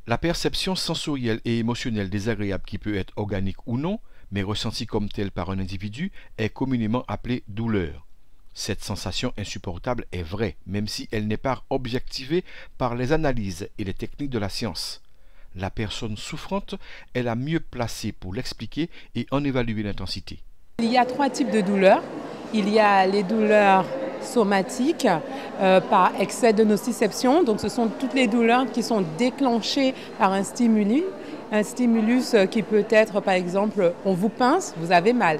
La perception sensorielle et émotionnelle désagréable qui peut être organique ou non, mais ressentie comme telle par un individu, est communément appelée douleur. Cette sensation insupportable est vraie, même si elle n'est pas objectivée par les analyses et les techniques de la science. La personne souffrante est la mieux placée pour l'expliquer et en évaluer l'intensité. Il y a trois types de douleurs. Il y a les douleurs somatiques par excès de nociception. Donc ce sont toutes les douleurs qui sont déclenchées par un stimulus. Un stimulus qui peut être, par exemple, on vous pince, vous avez mal.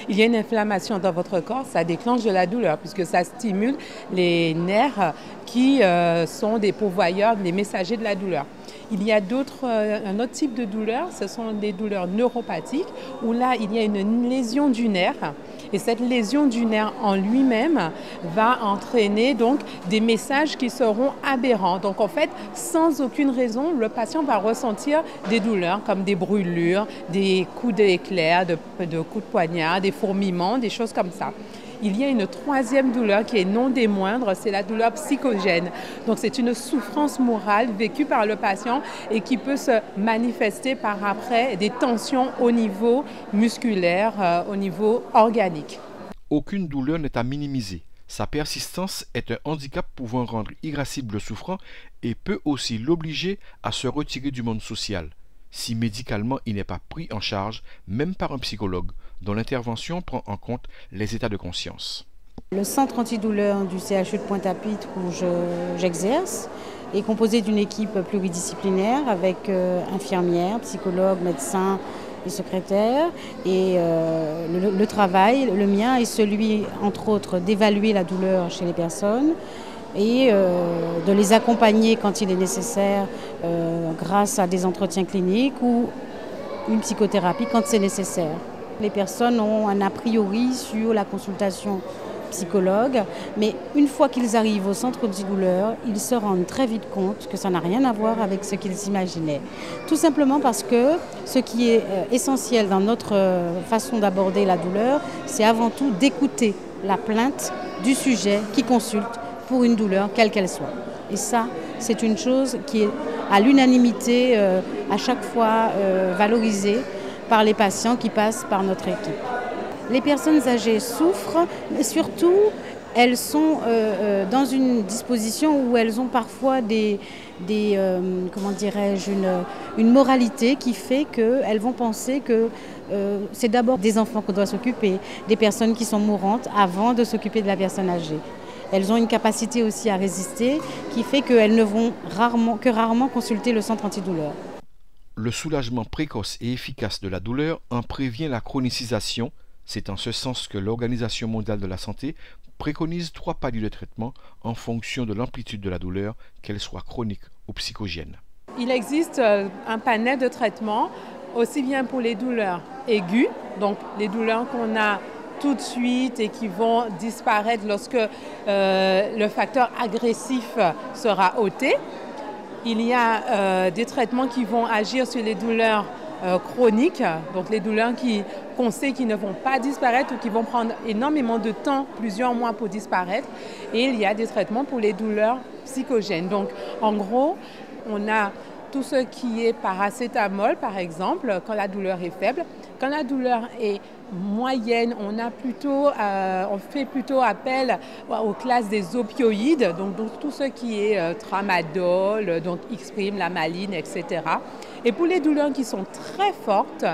Il y a une inflammation dans votre corps, ça déclenche de la douleur puisque ça stimule les nerfs qui sont des pourvoyeurs, des messagers de la douleur. Il y a un autre type de douleur, ce sont des douleurs neuropathiques où là, il y a une lésion du nerf. Et cette lésion du nerf en lui-même va entraîner donc des messages qui seront aberrants. Donc en fait, sans aucune raison, le patient va ressentir des douleurs comme des brûlures, des coups d'éclair, de coups de poignard, des fourmillements, des choses comme ça. Il y a une troisième douleur qui est non des moindres, c'est la douleur psychogène. Donc c'est une souffrance morale vécue par le patient et qui peut se manifester par après des tensions au niveau musculaire, au niveau organique. Aucune douleur n'est à minimiser. Sa persistance est un handicap pouvant rendre irascible le souffrant et peut aussi l'obliger à se retirer du monde social, si médicalement il n'est pas pris en charge, même par un psychologue, dont l'intervention prend en compte les états de conscience. Le centre antidouleur du CHU de Pointe-à-Pitre où j'exerce est composé d'une équipe pluridisciplinaire avec infirmières, psychologues, médecins et secrétaires. Et le travail, le mien, est celui, entre autres, d'évaluer la douleur chez les personnes et de les accompagner quand il est nécessaire grâce à des entretiens cliniques ou une psychothérapie quand c'est nécessaire. Les personnes ont un a priori sur la consultation psychologue, mais une fois qu'ils arrivent au centre antidouleur, ils se rendent très vite compte que ça n'a rien à voir avec ce qu'ils imaginaient. Tout simplement parce que ce qui est essentiel dans notre façon d'aborder la douleur, c'est avant tout d'écouter la plainte du sujet qui consulte pour une douleur, quelle qu'elle soit. Et ça, c'est une chose qui est à l'unanimité à chaque fois valorisée par les patients qui passent par notre équipe. Les personnes âgées souffrent, mais surtout, elles sont dans une disposition où elles ont parfois comment dirais-je, une moralité qui fait qu'elles vont penser que c'est d'abord des enfants qu'on doit s'occuper, des personnes qui sont mourantes avant de s'occuper de la personne âgée. Elles ont une capacité aussi à résister qui fait qu'elles ne vont rarement consulter le centre antidouleur. Le soulagement précoce et efficace de la douleur en prévient la chronicisation. C'est en ce sens que l'Organisation mondiale de la santé préconise 3 paliers de traitement en fonction de l'amplitude de la douleur, qu'elle soit chronique ou psychogène. Il existe un panel de traitements aussi bien pour les douleurs aiguës, donc les douleurs qu'on a tout de suite et qui vont disparaître lorsque le facteur agressif sera ôté. Il y a des traitements qui vont agir sur les douleurs chroniques, donc les douleurs qu'on sait qui ne vont pas disparaître ou qui vont prendre énormément de temps, plusieurs mois pour disparaître. Et il y a des traitements pour les douleurs psychogènes. Donc en gros, on a tout ce qui est paracétamol, par exemple, quand la douleur est faible. Quand la douleur est moyenne, on fait plutôt appel aux classes des opioïdes, donc tout ce qui est tramadol, donc Xprime, Lamaline, etc. Et pour les douleurs qui sont très fortes,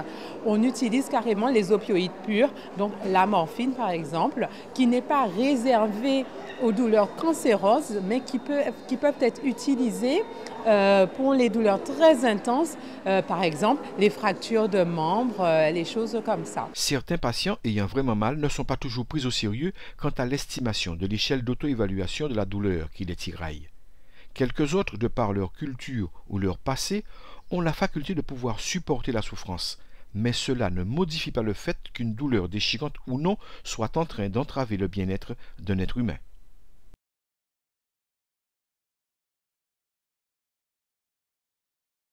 on utilise carrément les opioïdes purs, donc la morphine par exemple, qui n'est pas réservée aux douleurs cancéreuses, mais qui peuvent être utilisées pour les douleurs très intenses, par exemple les fractures de membres, les choses comme ça. Certains patients ayant vraiment mal ne sont pas toujours pris au sérieux quant à l'estimation de l'échelle d'auto-évaluation de la douleur qui les tiraille. Quelques autres, de par leur culture ou leur passé, ont la faculté de pouvoir supporter la souffrance, mais cela ne modifie pas le fait qu'une douleur déchirante ou non soit en train d'entraver le bien-être d'un être humain.